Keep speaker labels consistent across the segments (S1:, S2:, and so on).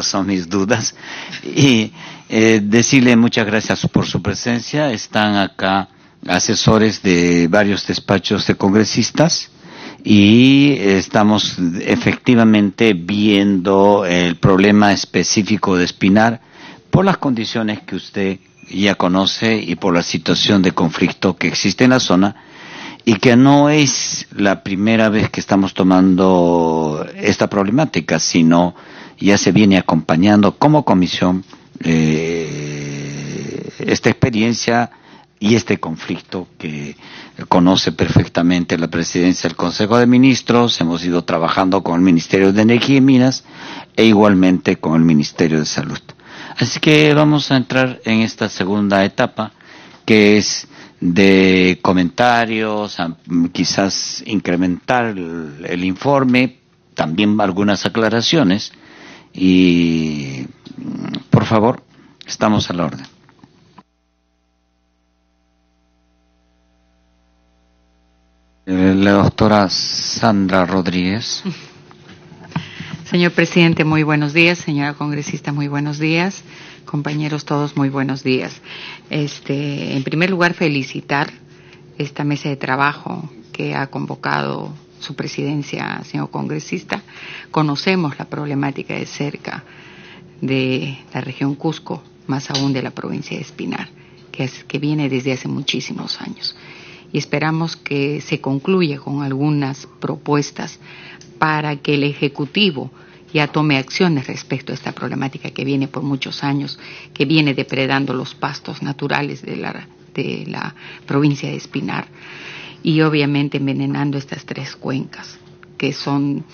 S1: son mis dudas, y decirle muchas gracias por su presencia. Están acá asesores de varios despachos de congresistas y estamos efectivamente viendo el problema específico de Espinar por las condiciones que usted ya conoce y por la situación de conflicto que existe en la zona, y que no es la primera vez que estamos tomando esta problemática, sino ya se viene acompañando como comisión esta experiencia y este conflicto que conoce perfectamente la presidencia del Consejo de Ministros. Hemos ido trabajando con el Ministerio de Energía y Minas e igualmente con el Ministerio de Salud. Así que vamos a entrar en esta segunda etapa, que es de comentarios, quizás incrementar el informe, también algunas aclaraciones. Y por favor, estamos a la orden. La doctora Sandra Rodríguez.
S2: Señor presidente, muy buenos días. Señora congresista, muy buenos días. Compañeros todos, muy buenos días. En primer lugar, felicitar esta mesa de trabajo que ha convocado su presidencia, señor congresista. Conocemos la problemática de cerca de la región Cusco, más aún de la provincia de Espinar, que viene desde hace muchísimos años. Y esperamos que se concluya con algunas propuestas para que el Ejecutivo ya tome acciones respecto a esta problemática que viene por muchos años, que viene depredando los pastos naturales de la provincia de Espinar y obviamente envenenando estas tres cuencas, que son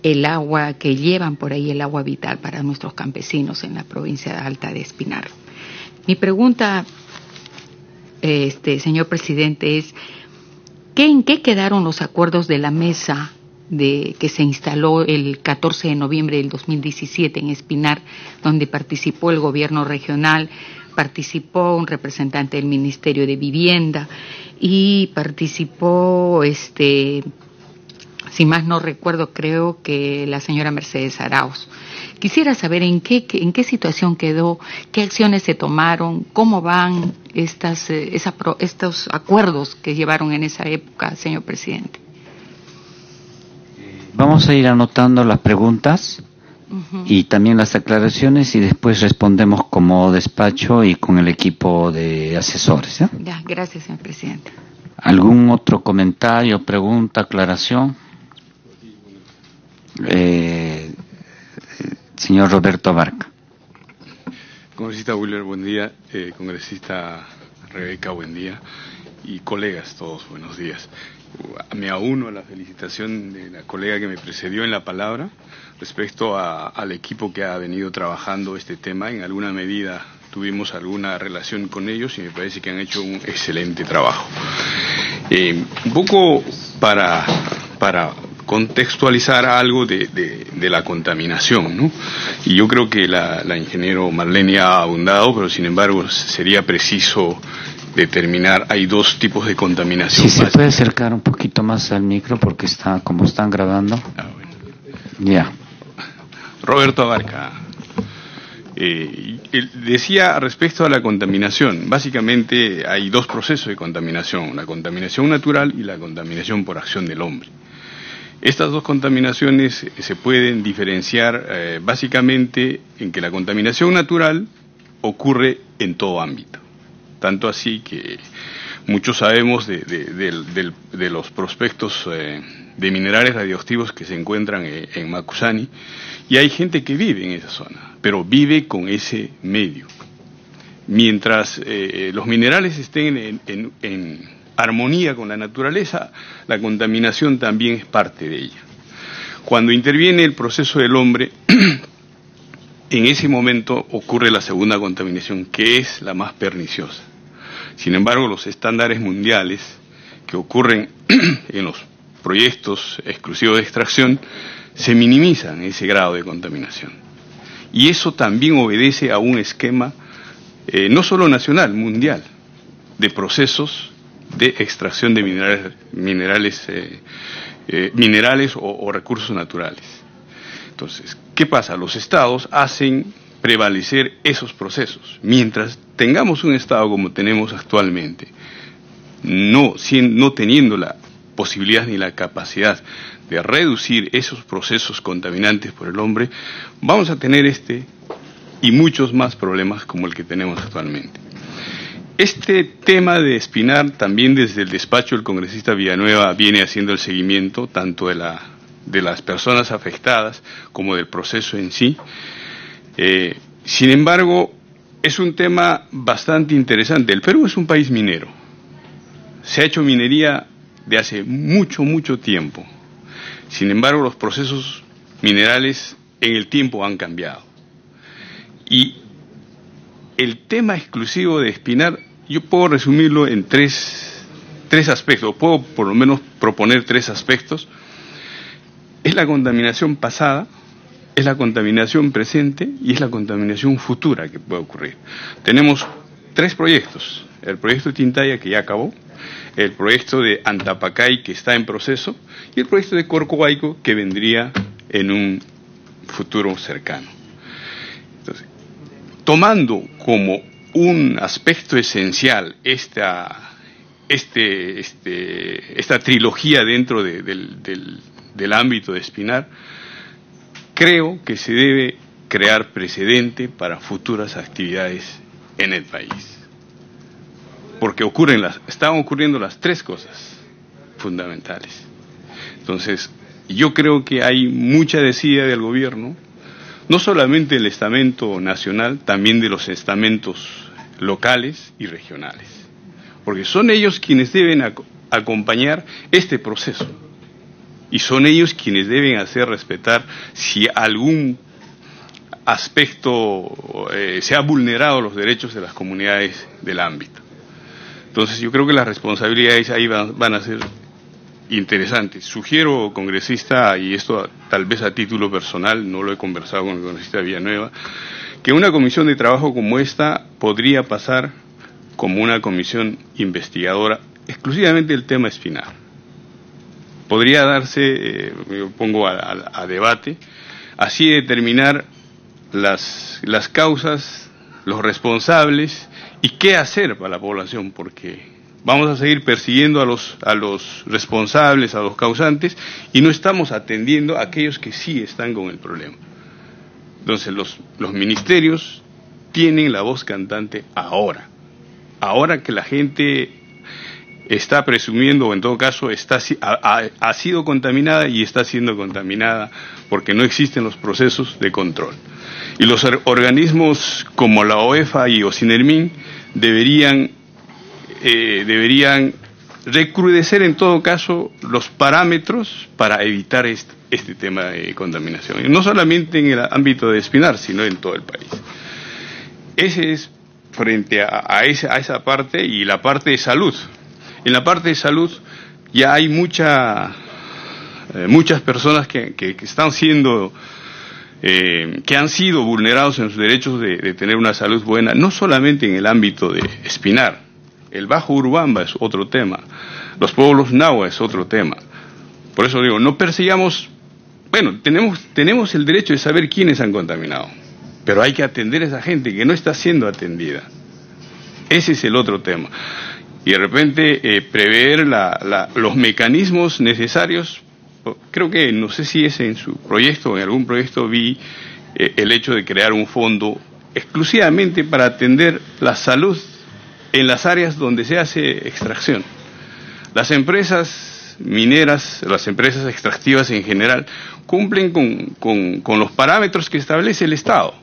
S2: el agua que llevan por ahí, el agua vital para nuestros campesinos en la provincia alta de Espinar. Mi pregunta, señor presidente, es ¿en qué quedaron los acuerdos de la mesa que se instaló el 14 de noviembre del 2017 en Espinar, donde participó el gobierno regional, participó un representante del Ministerio de Vivienda y participó, si más no recuerdo, creo que la señora Mercedes Arauz? Quisiera saber en qué situación quedó, qué acciones se tomaron, cómo van estos acuerdos que llevaron en esa época, señor presidente.
S1: Vamos a ir anotando las preguntas y también las aclaraciones, y después respondemos como despacho y con el equipo de asesores.
S2: Ya, gracias, señor presidente.
S1: ¿Algún otro comentario, pregunta, aclaración? Señor Roberto Abarca.
S3: Congresista Willer, buen día. Congresista Rebeca, buen día. Y colegas todos, buenos días. Me auno a la felicitación de la colega que me precedió en la palabra respecto al equipo que ha venido trabajando este tema. En alguna medida tuvimos alguna relación con ellos y me parece que han hecho un excelente trabajo. Un poco para contextualizar algo de la contaminación, ¿no? Y yo creo que la ingeniero Marlene ha abundado, pero sin embargo sería preciso determinar. Hay dos tipos de contaminación.
S1: Sí, se puede acercar un poquito más al micro porque como están grabando.
S3: Bueno.
S1: Ya.
S3: Roberto Abarca. Decía respecto a la contaminación, básicamente hay dos procesos de contaminación, la contaminación natural y la contaminación por acción del hombre. Estas dos contaminaciones se pueden diferenciar básicamente en que la contaminación natural ocurre en todo ámbito. Tanto así que muchos sabemos de los prospectos de minerales radioactivos que se encuentran en Macusani, y hay gente que vive en esa zona, pero vive con ese medio. Mientras los minerales estén en armonía con la naturaleza, la contaminación también es parte de ella. Cuando interviene el proceso del hombre, en ese momento ocurre la segunda contaminación, que es la más perniciosa. Sin embargo, los estándares mundiales que ocurren en los proyectos exclusivos de extracción se minimizan ese grado de contaminación. Y eso también obedece a un esquema no solo nacional, mundial, de procesos de extracción de minerales o recursos naturales. Entonces, ¿qué pasa? Los estados hacen prevalecer esos procesos. Mientras tengamos un estado como tenemos actualmente, no teniendo la posibilidad ni la capacidad de reducir esos procesos contaminantes por el hombre, vamos a tener este y muchos más problemas como el que tenemos actualmente. Este tema de Espinar, también desde el despacho del congresista Villanueva viene haciendo el seguimiento tanto de las personas afectadas como del proceso en sí. Sin embargo, es un tema bastante interesante. El Perú es un país minero. Se ha hecho minería de hace mucho tiempo. Sin embargo, los procesos minerales en el tiempo han cambiado. Y el tema exclusivo de Espinar, yo puedo resumirlo en tres aspectos, puedo por lo menos proponer 3 aspectos. Es la contaminación pasada, es la contaminación presente y es la contaminación futura que puede ocurrir. Tenemos 3 proyectos: el proyecto de Tintaya, que ya acabó, el proyecto de Antapacay, que está en proceso, y el proyecto de Corcovado, que vendría en un futuro cercano. Entonces, tomando como un aspecto esencial esta trilogía dentro del ámbito de Espinar, creo que se debe crear precedente para futuras actividades en el país. Porque están ocurriendo las 3 cosas fundamentales. Entonces, yo creo que hay mucha desidia del gobierno, no solamente del estamento nacional, también de los estamentos locales y regionales. Porque son ellos quienes deben acompañar este proceso. Y son ellos quienes deben hacer respetar si algún aspecto se ha vulnerado los derechos de las comunidades del ámbito. Entonces yo creo que las responsabilidades ahí van a ser interesantes. Sugiero, congresista, y esto tal vez a título personal, no lo he conversado con el congresista Villanueva, que una comisión de trabajo como esta podría pasar como una comisión investigadora exclusivamente del tema Espinar. Podría darse, yo pongo a debate, así determinar las causas, los responsables y qué hacer para la población, porque vamos a seguir persiguiendo a los responsables, a los causantes, y no estamos atendiendo a aquellos que sí están con el problema. Entonces los ministerios tienen la voz cantante ahora que la gente está presumiendo, o en todo caso ha sido contaminada y está siendo contaminada porque no existen los procesos de control. Y los organismos como la OEFA y OSINERMIN deberían recrudecer en todo caso los parámetros para evitar este tema de contaminación. Y no solamente en el ámbito de Espinar, sino en todo el país. Ese es frente a esa parte, y la parte de salud. En la parte de salud ya hay muchas personas que están siendo que han sido vulnerados en sus derechos de tener una salud buena, no solamente en el ámbito de Espinar. El Bajo Urubamba es otro tema, los pueblos nahua es otro tema. Por eso digo, no persigamos, bueno, tenemos el derecho de saber quiénes han contaminado, pero hay que atender a esa gente que no está siendo atendida. Ese es el otro tema. Y de repente prever los mecanismos necesarios. Creo que, no sé si es en su proyecto o en algún proyecto, vi el hecho de crear un fondo exclusivamente para atender la salud en las áreas donde se hace extracción. Las empresas mineras, las empresas extractivas en general, cumplen con los parámetros que establece el Estado,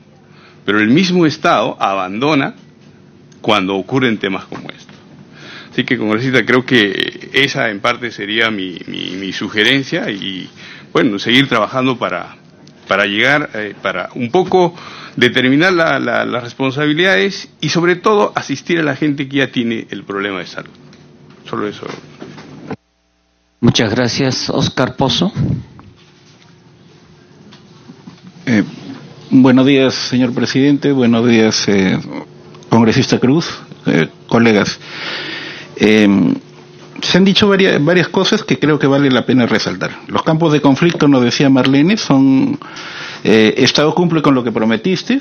S3: pero el mismo Estado abandona cuando ocurren temas como estos. Así que, congresista, creo que esa en parte sería mi sugerencia, y bueno, seguir trabajando para llegar, para un poco determinar las responsabilidades y sobre todo asistir a la gente que ya tiene el problema de salud. Solo eso.
S1: Muchas gracias. Oscar Pozo.
S4: Buenos días, señor presidente. Buenos días, congresista Cruz, colegas. Se han dicho varias cosas que creo que vale la pena resaltar. Los campos de conflicto, nos decía Marlene, son Estado cumple con lo que prometiste,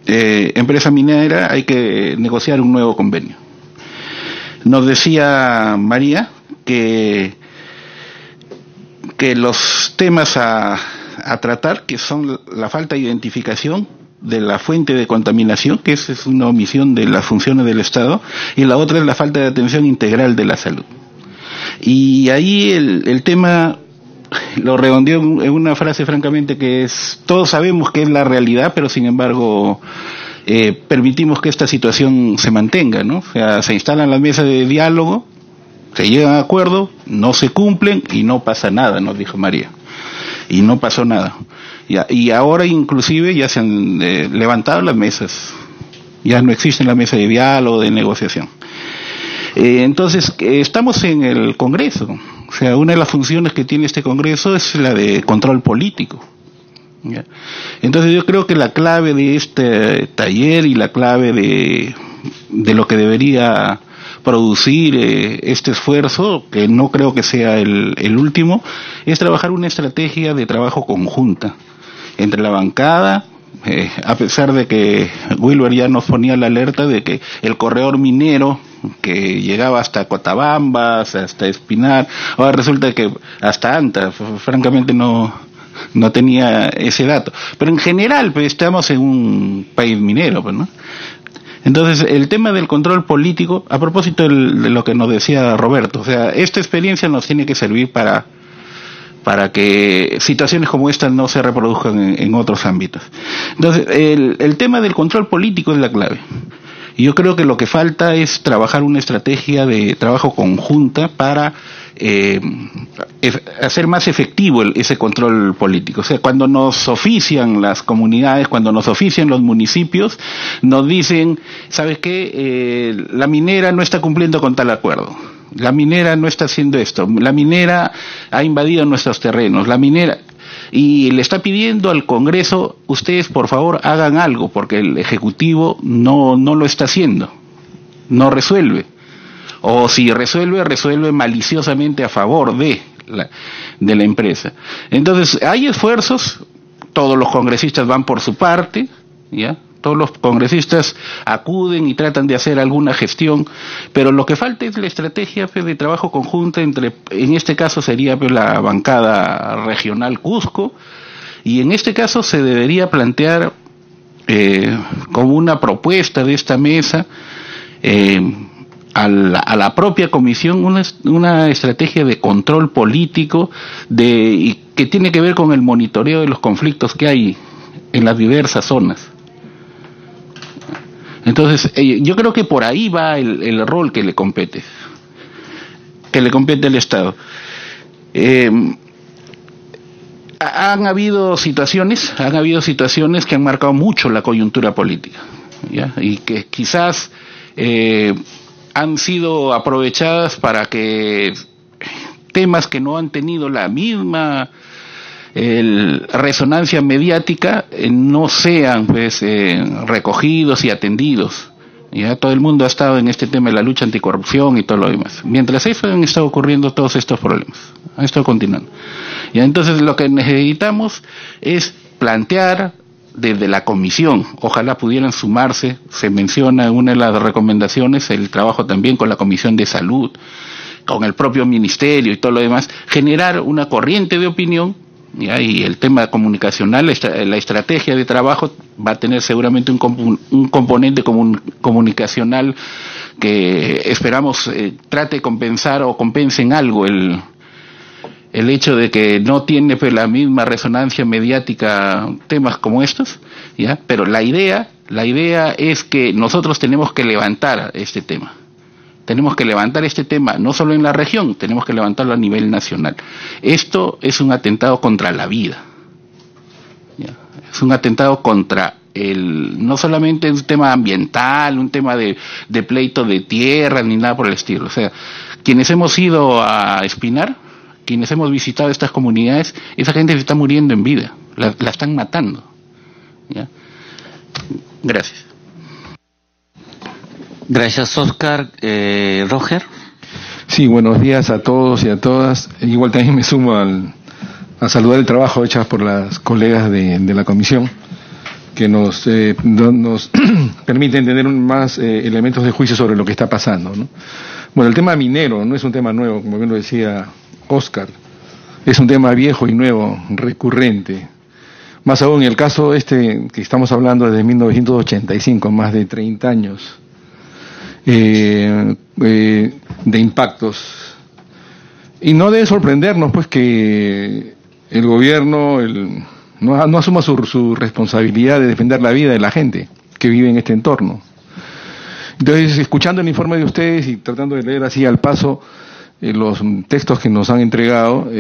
S4: empresa minera, hay que negociar un nuevo convenio. Nos decía María que los temas a tratar, que son la falta de identificación de la fuente de contaminación, que esa es una omisión de las funciones del Estado, y la otra es la falta de atención integral de la salud. Y ahí el tema lo redondeó en una frase francamente que es: todos sabemos que es la realidad, pero sin embargo permitimos que esta situación se mantenga, ¿no? O sea, se instalan las mesas de diálogo, se llegan a acuerdos, no se cumplen y no pasa nada, nos dijo María. Y no pasó nada. Y ahora inclusive ya se han levantado las mesas. Ya no existe la mesa de diálogo, de negociación. Entonces, estamos en el Congreso. O sea, una de las funciones que tiene este Congreso es la de control político. ¿Ya? Entonces yo creo que la clave de este taller y la clave de lo que debería producir este esfuerzo, que no creo que sea el último, es trabajar una estrategia de trabajo conjunta entre la bancada, a pesar de que Wilber ya nos ponía la alerta de que el corredor minero que llegaba hasta Cotabambas, hasta Espinar, ahora resulta que hasta Anta, francamente no tenía ese dato, pero en general pues estamos en un país minero, pues, ¿no? Entonces, el tema del control político, a propósito de lo que nos decía Roberto, o sea, esta experiencia nos tiene que servir para que situaciones como esta no se reproduzcan en otros ámbitos. Entonces, el tema del control político es la clave. Y yo creo que lo que falta es trabajar una estrategia de trabajo conjunta para hacer más efectivo ese control político. O sea, cuando nos ofician las comunidades, cuando nos ofician los municipios, nos dicen, ¿sabes qué? La minera no está cumpliendo con tal acuerdo. La minera no está haciendo esto. La minera ha invadido nuestros terrenos. La minera... Y le está pidiendo al Congreso, ustedes por favor hagan algo, porque el Ejecutivo no lo está haciendo, no resuelve, o si resuelve maliciosamente a favor de la empresa. Entonces hay esfuerzos, todos los congresistas van por su parte, ¿ya? Todos los congresistas acuden y tratan de hacer alguna gestión, pero lo que falta es la estrategia de trabajo conjunta entre, en este caso sería la bancada regional Cusco, y en este caso se debería plantear como una propuesta de esta mesa a la propia comisión una estrategia de control político y que tiene que ver con el monitoreo de los conflictos que hay en las diversas zonas. Entonces, yo creo que por ahí va el rol que le compete al Estado. Han habido situaciones que han marcado mucho la coyuntura política, ¿ya? Y que quizás han sido aprovechadas para que temas que no han tenido la misma resonancia mediática no sean pues recogidos y atendidos. Ya todo el mundo ha estado en este tema de la lucha anticorrupción y todo lo demás. Mientras eso han estado ocurriendo todos estos problemas, han estado continuando. Y entonces lo que necesitamos es plantear desde la comisión, ojalá pudieran sumarse, se menciona en una de las recomendaciones el trabajo también con la Comisión de Salud, con el propio ministerio y todo lo demás, generar una corriente de opinión. ¿Ya? Y el tema comunicacional, la estrategia de trabajo va a tener seguramente un componente comunicacional que esperamos trate de compensar o compense en algo el hecho de que no tiene pues la misma resonancia mediática temas como estos, ¿ya? Pero la idea es que nosotros tenemos que levantar este tema. Tenemos que levantar este tema no solo en la región, tenemos que levantarlo a nivel nacional. Esto es un atentado contra la vida. ¿Ya? Es un atentado contra no solamente un tema ambiental, un tema de pleito de tierra, ni nada por el estilo. O sea, quienes hemos ido a Espinar, quienes hemos visitado estas comunidades, esa gente se está muriendo en vida, la están matando. ¿Ya? Gracias.
S1: Gracias, Oscar. Roger.
S5: Sí, buenos días a todos y a todas. Igual también me sumo a saludar el trabajo hecho por las colegas de la comisión, que nos permiten tener más elementos de juicio sobre lo que está pasando, ¿no? Bueno, el tema minero no es un tema nuevo, como bien lo decía Oscar, es un tema viejo y nuevo, recurrente. Más aún, el caso que estamos hablando desde 1985, más de 30 años de impactos. Y no debe sorprendernos, pues, que el gobierno no asuma su responsabilidad de defender la vida de la gente que vive en este entorno. Entonces, escuchando el informe de ustedes y tratando de leer así al paso los textos que nos han entregado,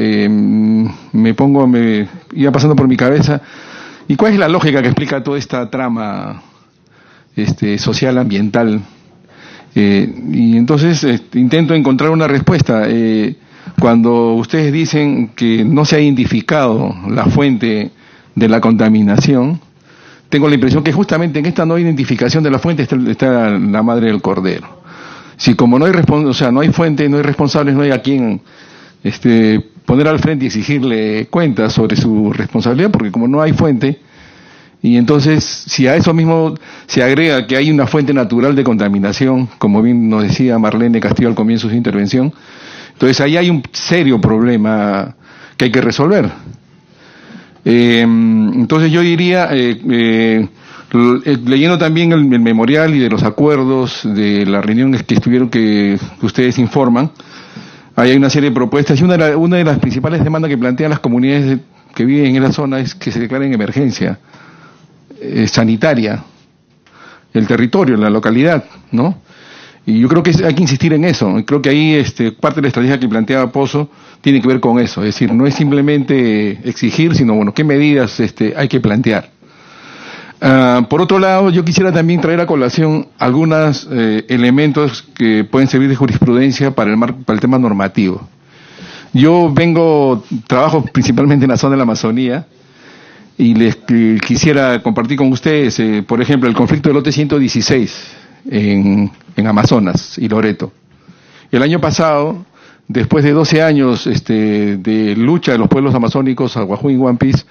S5: iba pasando por mi cabeza, ¿y cuál es la lógica que explica toda esta trama social, ambiental? Y entonces intento encontrar una respuesta. Cuando ustedes dicen que no se ha identificado la fuente de la contaminación, tengo la impresión que justamente en esta no identificación de la fuente está la madre del cordero. Si como no hay no hay fuente, no hay responsables, no hay a quien poner al frente y exigirle cuentas sobre su responsabilidad, porque como no hay fuente, y entonces si a eso mismo se agrega que hay una fuente natural de contaminación, como bien nos decía Marlene Castillo al comienzo de su intervención, entonces ahí hay un serio problema que hay que resolver. Entonces yo diría, leyendo también el memorial y de los acuerdos de las reuniones que ustedes informan, ahí hay una serie de propuestas y una de las principales demandas que plantean las comunidades que viven en esa zona es que se declare en emergencia sanitaria el territorio, la localidad, ¿no? Y yo creo que hay que insistir en eso. Creo que ahí parte de la estrategia que planteaba Pozo tiene que ver con eso. Es decir, no es simplemente exigir, sino, bueno, qué medidas hay que plantear. Por otro lado, yo quisiera también traer a colación algunos elementos que pueden servir de jurisprudencia para el tema normativo. Yo trabajo principalmente en la zona de la Amazonía y quisiera compartir con ustedes, por ejemplo, el conflicto del lote 116 en Amazonas y Loreto. El año pasado, después de 12 años de lucha de los pueblos amazónicos, Aguajú y Huampis,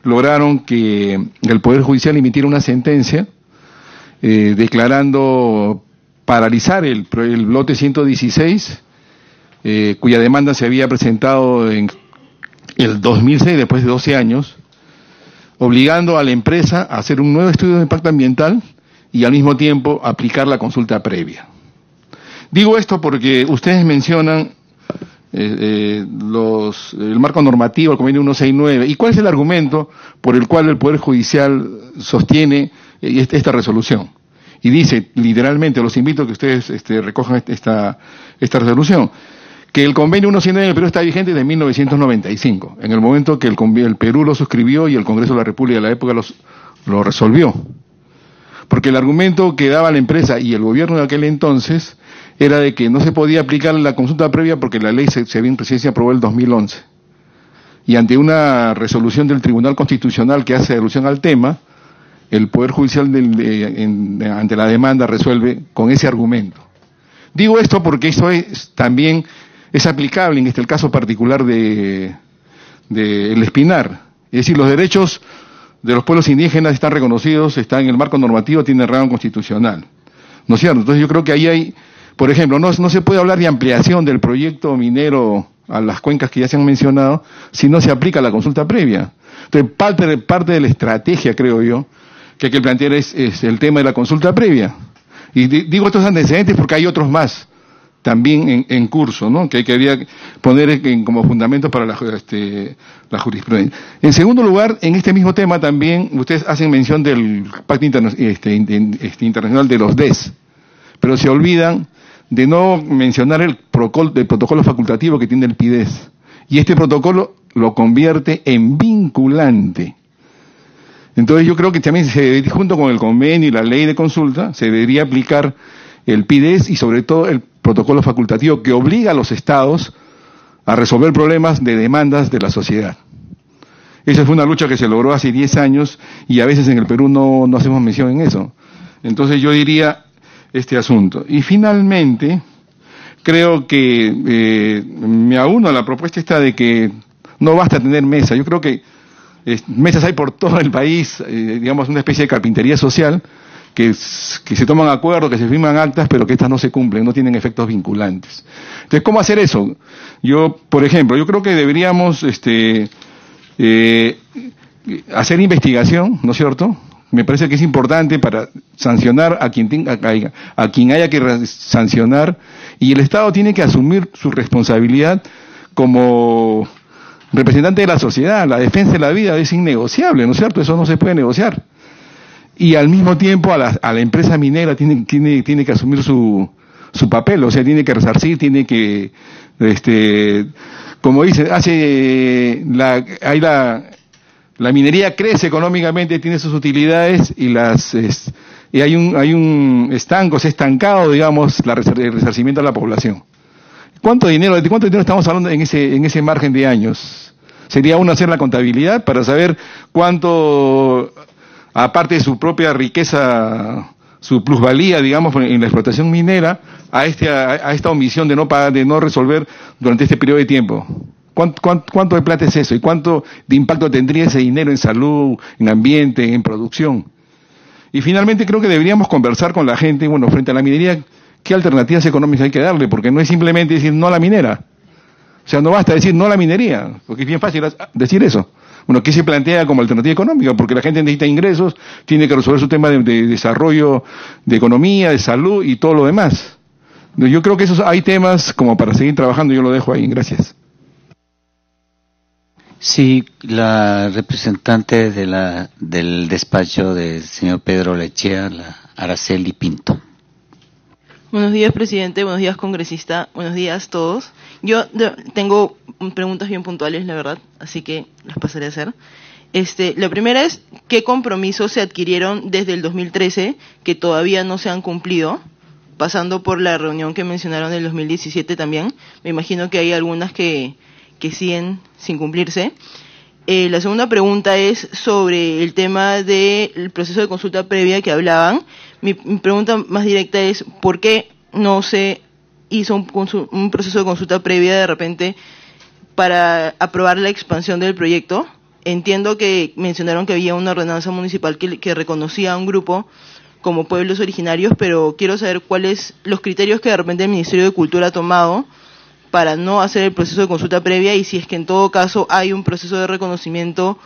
S5: lograron que el Poder Judicial emitiera una sentencia declarando paralizar el lote 116, cuya demanda se había presentado en el 2006, después de 12 años, obligando a la empresa a hacer un nuevo estudio de impacto ambiental y al mismo tiempo aplicar la consulta previa. Digo esto porque ustedes mencionan el marco normativo, el convenio 169, y cuál es el argumento por el cual el Poder Judicial sostiene esta resolución. Y dice, literalmente, los invito a que ustedes recojan esta resolución, que el convenio 169 en el Perú está vigente desde 1995, en el momento que el Perú lo suscribió y el Congreso de la República de la época lo resolvió. Porque el argumento que daba la empresa y el gobierno de aquel entonces era de que no se podía aplicar la consulta previa porque la ley se aprobó en el 2011. Y ante una resolución del Tribunal Constitucional que hace alusión al tema, el Poder Judicial ante la demanda resuelve con ese argumento. Digo esto porque eso también es aplicable en el caso particular de El Espinar. Es decir, los derechos de los pueblos indígenas están reconocidos, están en el marco normativo, tienen rango constitucional. ¿No es cierto? Entonces yo creo que ahí hay, por ejemplo, no se puede hablar de ampliación del proyecto minero a las cuencas que ya se han mencionado si no se aplica la consulta previa. Entonces parte de la estrategia, creo yo, que hay que plantear es el tema de la consulta previa. Y digo estos antecedentes porque hay otros más también en curso, ¿no? Que quería poner como fundamento para la jurisprudencia. En segundo lugar, en este mismo tema también ustedes hacen mención del Pacto Internacional de los DES, pero se olvidan de no mencionar el protocolo facultativo que tiene el PIDES. Y este protocolo lo convierte en vinculante. Entonces yo creo que también junto con el convenio y la ley de consulta se debería aplicar el PIDES y sobre todo el protocolo facultativo que obliga a los estados a resolver problemas de demandas de la sociedad. Esa fue una lucha que se logró hace 10 años y a veces en el Perú no hacemos mención en eso. Entonces yo diría este asunto. Y finalmente, creo que me auno a la propuesta esta de que no basta tener mesas. Yo creo que mesas hay por todo el país, digamos una especie de carpintería social, que se toman acuerdos, que se firman actas, pero que estas no se cumplen, no tienen efectos vinculantes. Entonces, ¿cómo hacer eso? Yo, por ejemplo, yo creo que deberíamos hacer investigación, ¿no es cierto? Me parece que es importante para sancionar a quien haya que sancionar, y el Estado tiene que asumir su responsabilidad como representante de la sociedad. La defensa de la vida es innegociable, ¿no es cierto? Eso no se puede negociar. Y al mismo tiempo a la empresa minera tiene que asumir su papel, o sea, tiene que resarcir, tiene que, como dice, la minería crece económicamente, tiene sus utilidades y hay un estancado, digamos, el resarcimiento a la población. ¿De cuánto dinero estamos hablando en ese margen de años? Sería uno hacer la contabilidad para saber cuánto, aparte de su propia riqueza, su plusvalía, digamos, en la explotación minera, a esta omisión de no resolver durante este periodo de tiempo. ¿Cuánto de plata es eso? ¿Y cuánto de impacto tendría ese dinero en salud, en ambiente, en producción? Y finalmente creo que deberíamos conversar con la gente, bueno, frente a la minería, qué alternativas económicas hay que darle, porque no es simplemente decir no a la minera. O sea, no basta decir no a la minería, porque es bien fácil decir eso. Bueno, ¿qué se plantea como alternativa económica? Porque la gente necesita ingresos, tiene que resolver su tema de desarrollo, de economía, de salud y todo lo demás. Yo creo que hay temas como para seguir trabajando, yo lo dejo ahí. Gracias.
S1: Sí, la representante del despacho del señor Pedro Lechea, la Araceli Pinto.
S6: Buenos días, presidente. Buenos días, congresista. Buenos días a todos. Yo tengo preguntas bien puntuales, la verdad, así que las pasaré a hacer. La primera es, ¿qué compromisos se adquirieron desde el 2013 que todavía no se han cumplido? Pasando por la reunión que mencionaron del 2017 también. Me imagino que hay algunas que siguen sin cumplirse. La segunda pregunta es sobre el tema del proceso de consulta previa que hablaban. Mi pregunta más directa es, ¿por qué no se hizo un proceso de consulta previa de repente para aprobar la expansión del proyecto? Entiendo que mencionaron que había una ordenanza municipal que reconocía a un grupo como pueblos originarios, pero quiero saber cuáles los criterios que de repente el Ministerio de Cultura ha tomado para no hacer el proceso de consulta previa, y si es que en todo caso hay un proceso de reconocimiento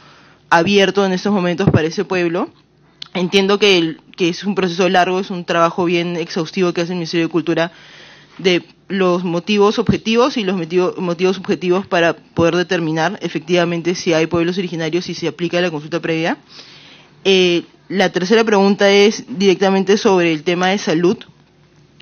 S6: abierto en estos momentos para ese pueblo. Entiendo que es un proceso largo, es un trabajo bien exhaustivo que hace el Ministerio de Cultura de los motivos objetivos y los motivos subjetivos para poder determinar efectivamente si hay pueblos originarios y si se aplica la consulta previa. La tercera pregunta es directamente sobre el tema de salud,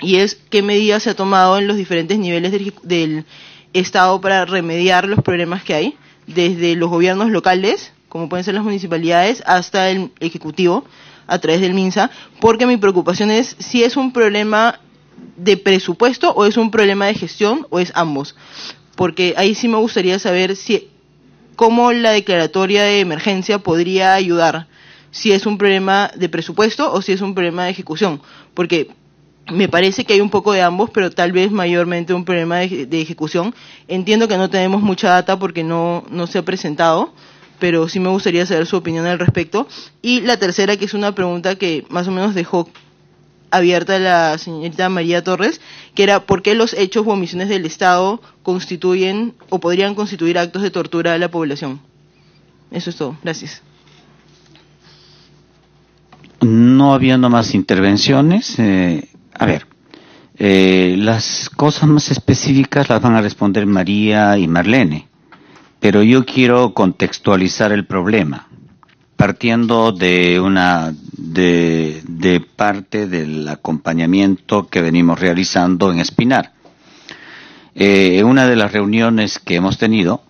S6: y es qué medidas se ha tomado en los diferentes niveles del Estado para remediar los problemas que hay, desde los gobiernos locales, como pueden ser las municipalidades, hasta el Ejecutivo, a través del MINSA, porque mi preocupación es si es un problema de presupuesto o es un problema de gestión o es ambos, porque ahí sí me gustaría saber cómo la declaratoria de emergencia podría ayudar, si es un problema de presupuesto o si es un problema de ejecución, porque me parece que hay un poco de ambos, pero tal vez mayormente un problema de ejecución. Entiendo que no tenemos mucha data porque no se ha presentado, pero sí me gustaría saber su opinión al respecto. Y la tercera, que es una pregunta que más o menos dejó abierta la señorita María Torres, que era ¿por qué los hechos u omisiones del Estado constituyen o podrían constituir actos de tortura a la población? Eso es todo. Gracias.
S1: No habiendo más intervenciones, las cosas más específicas las van a responder María y Marlene, pero yo quiero contextualizar el problema, partiendo de parte del acompañamiento que venimos realizando en Espinar. En una de las reuniones que hemos tenido,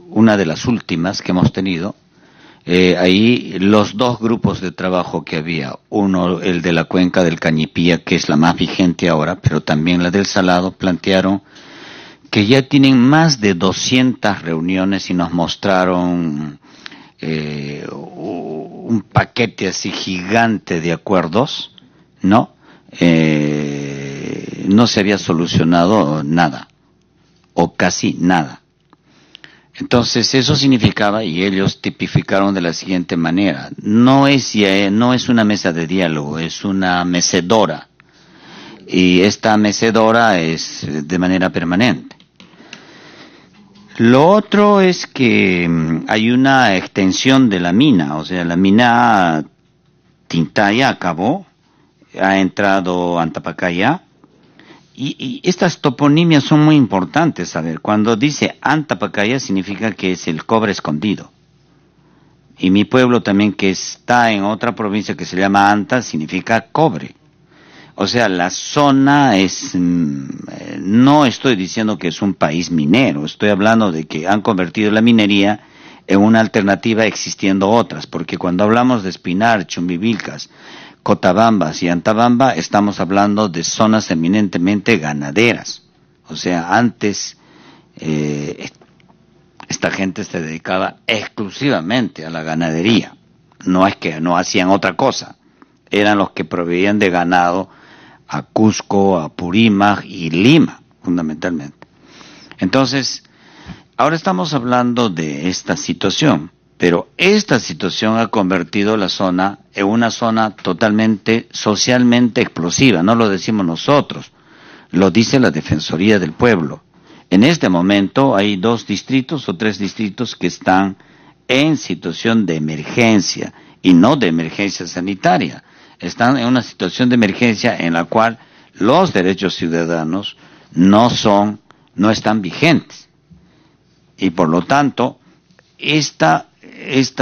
S1: una de las últimas que hemos tenido, ahí los dos grupos de trabajo que había, uno el de la cuenca del Cañipía, que es la más vigente ahora, pero también la del Salado, plantearon que ya tienen más de 200 reuniones y nos mostraron un paquete así gigante de acuerdos, ¿no? no se había solucionado nada, o casi nada. Entonces eso significaba, y ellos tipificaron de la siguiente manera: no es una mesa de diálogo, es una mecedora, y esta mecedora es de manera permanente. Lo otro es que hay una extensión de la mina, o sea, la mina Tintaya acabó, ha entrado Antapacaya, y estas toponimias son muy importantes. A ver, cuando dice Antapacaya significa que es el cobre escondido, y mi pueblo también, que está en otra provincia que se llama Anta, significa cobre. O sea, la zona es, no estoy diciendo que es un país minero, estoy hablando de que han convertido la minería en una alternativa, existiendo otras, porque cuando hablamos de Espinar, Chumbivilcas, Cotabambas y Antabamba, estamos hablando de zonas eminentemente ganaderas. O sea, antes esta gente se dedicaba exclusivamente a la ganadería, no es que no hacían otra cosa, eran los que proveían de ganado a Cusco, a Purímac y Lima, fundamentalmente. Entonces, ahora estamos hablando de esta situación, pero esta situación ha convertido la zona en una zona totalmente socialmente explosiva. No lo decimos nosotros, lo dice la Defensoría del Pueblo. En este momento hay 2 distritos o 3 distritos que están en situación de emergencia, y no de emergencia sanitaria. Están en una situación de emergencia en la cual los derechos ciudadanos no están vigentes. Y por lo tanto, esta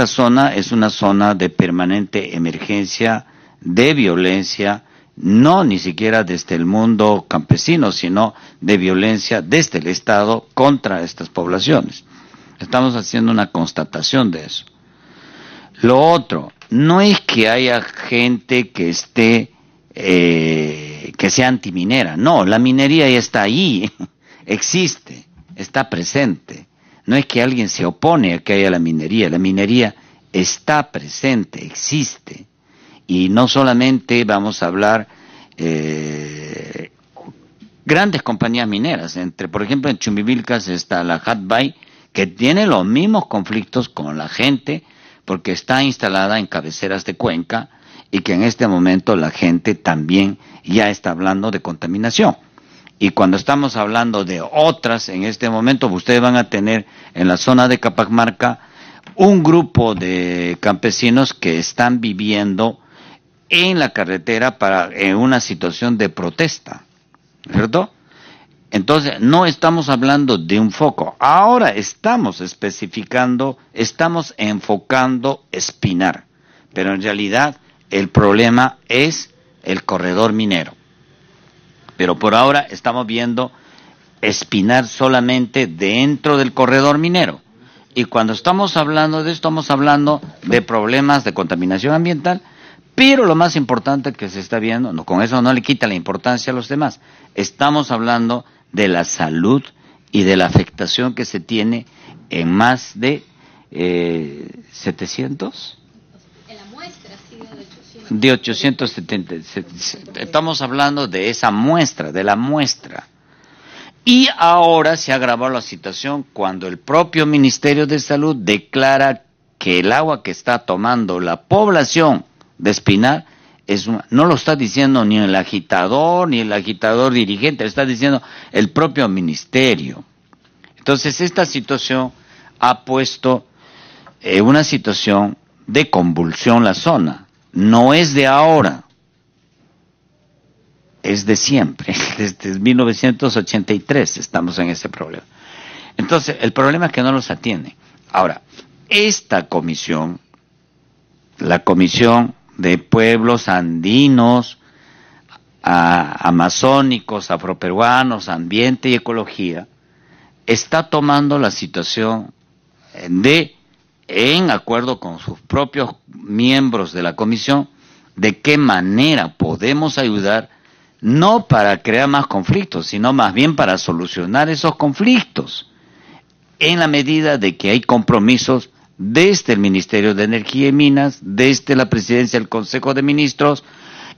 S1: zona es una zona de permanente emergencia, de violencia, no ni siquiera desde el mundo campesino, sino de violencia desde el Estado contra estas poblaciones. Estamos haciendo una constatación de eso. Lo otro, no es que haya gente que esté, que sea antiminera, no, la minería ya está ahí, existe, está presente. No es que alguien se opone a que haya la minería está presente, existe. Y no solamente vamos a hablar grandes compañías mineras, por ejemplo en Chumbivilcas está la Hatbay, que tiene los mismos conflictos con la gente, porque está instalada en cabeceras de cuenca, y que en este momento la gente también ya está hablando de contaminación. Y cuando estamos hablando de otras, en este momento ustedes van a tener en la zona de Capamarca un grupo de campesinos que están viviendo en la carretera en una situación de protesta, ¿cierto? Entonces, no estamos hablando de un foco. Ahora estamos especificando, estamos enfocando Espinar, pero en realidad el problema es el corredor minero. Pero por ahora estamos viendo Espinar solamente dentro del corredor minero. Y cuando estamos hablando de esto, estamos hablando de problemas de contaminación ambiental, pero lo más importante que se está viendo, con eso no le quita la importancia a los demás, estamos hablando de la salud y de la afectación que se tiene en más de 700. En la muestra ha sido de 870. Estamos hablando de esa muestra, de la muestra. Y ahora se ha agravado la situación cuando el propio Ministerio de Salud declara que el agua que está tomando la población de Espinar no lo está diciendo ni el agitador dirigente, lo está diciendo el propio ministerio. Entonces esta situación ha puesto una situación de convulsión la zona. No es de ahora, es de siempre, desde 1983 estamos en ese problema. Entonces el problema es que no los atiende. Ahora, esta comisión, la Comisión de Pueblos Andinos, Amazónicos, Afroperuanos, Ambiente y Ecología, está tomando la situación en acuerdo con sus propios miembros de la comisión, de qué manera podemos ayudar, no para crear más conflictos, sino más bien para solucionar esos conflictos, en la medida de que hay compromisos desde el Ministerio de Energía y Minas, desde la Presidencia del Consejo de Ministros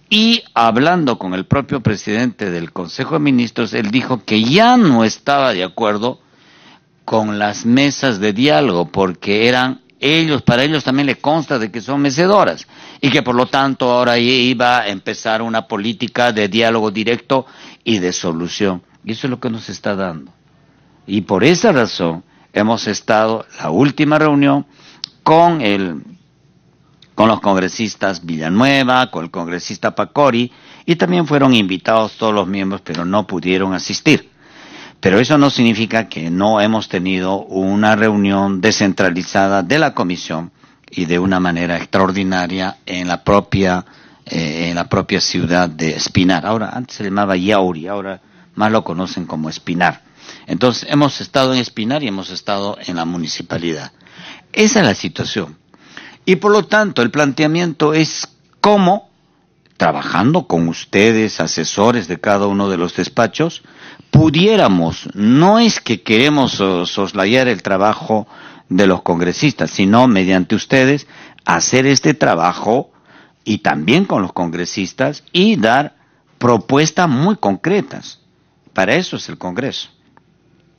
S1: Y hablando con el propio presidente del Consejo de Ministros, él dijo que ya no estaba de acuerdo con las mesas de diálogo, porque para ellos también le consta de que son mecedoras, y que por lo tanto ahora iba a empezar una política de diálogo directo y de solución. Y eso es lo que nos está dando. Y por esa razón hemos estado, la última reunión, con los congresistas Villanueva, con el congresista Pacori, y también fueron invitados todos los miembros, pero no pudieron asistir. Pero eso no significa que no hemos tenido una reunión descentralizada de la comisión y de una manera extraordinaria en la propia ciudad de Espinar. Ahora, antes se llamaba Yauri, ahora más lo conocen como Espinar. Entonces, hemos estado en Espinar y hemos estado en la municipalidad. Esa es la situación. Y por lo tanto, el planteamiento es cómo, trabajando con ustedes, asesores de cada uno de los despachos, pudiéramos, no es que queremos soslayar el trabajo de los congresistas, sino mediante ustedes hacer este trabajo y también con los congresistas y dar propuestas muy concretas. Para eso es el Congreso.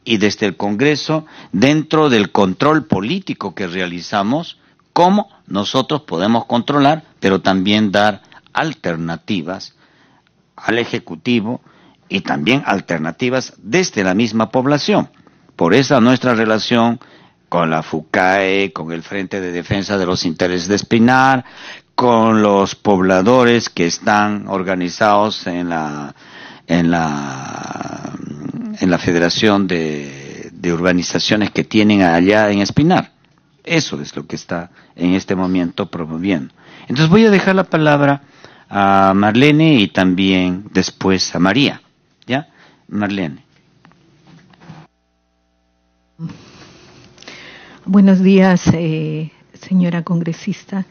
S1: Y desde el Congreso, dentro del control político que realizamos, cómo nosotros podemos controlar, pero también dar alternativas al Ejecutivo y también alternativas desde la misma población. Por eso nuestra relación con la FUCAE, con el Frente de Defensa de los Intereses de Espinar, con los pobladores que están organizados en la Federación de Urbanizaciones que tienen allá en Espinar. Eso es lo que está en este momento promoviendo. Entonces voy a dejar la palabra a Marlene y también después a María. ¿Ya? Marlene.
S7: Buenos días, señora congresista.